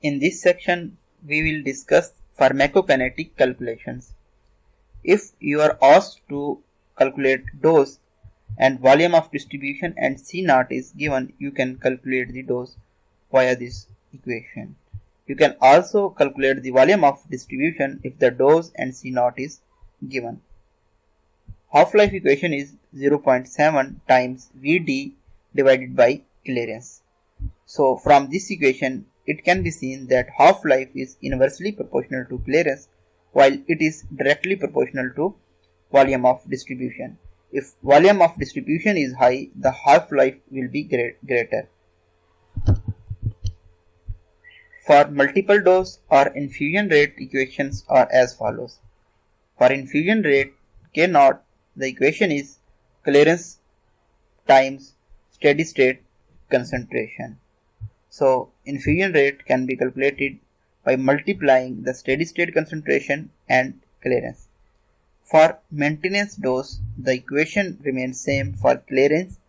In this section, we will discuss pharmacokinetic calculations. If you are asked to calculate dose and volume of distribution and C naught is given, you can calculate the dose via this equation. You can also calculate the volume of distribution if the dose and C naught is given. Half-life equation is 0.7 times Vd divided by clearance. So from this equation, it can be seen that half-life is inversely proportional to clearance while it is directly proportional to volume of distribution. If volume of distribution is high, the half-life will be greater. For multiple dose or infusion rate, equations are as follows. For infusion rate K naught, the equation is clearance times steady state concentration. So infusion rate can be calculated by multiplying the steady state concentration and clearance. For maintenance dose, the equation remains same for clearance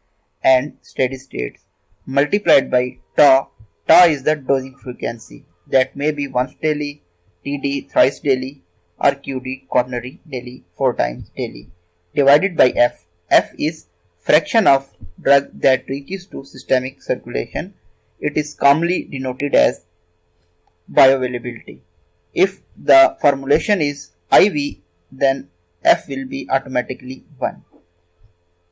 and steady states multiplied by tau. Tau is the dosing frequency that may be once daily, TD thrice daily, or QD quaternary daily 4 times daily divided by F. F is fraction of drug that reaches to systemic circulation. It is commonly denoted as bioavailability. If the formulation is IV, then F will be automatically 1.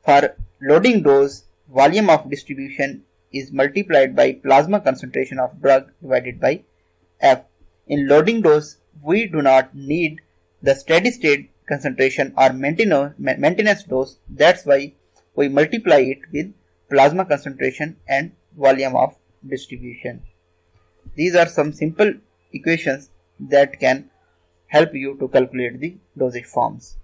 For loading dose, volume of distribution is multiplied by plasma concentration of drug divided by F. In loading dose, we do not need the steady state concentration or maintenance dose. That's why we multiply it with plasma concentration and volume of distribution. These are some simple equations that can help you to calculate the dosage forms.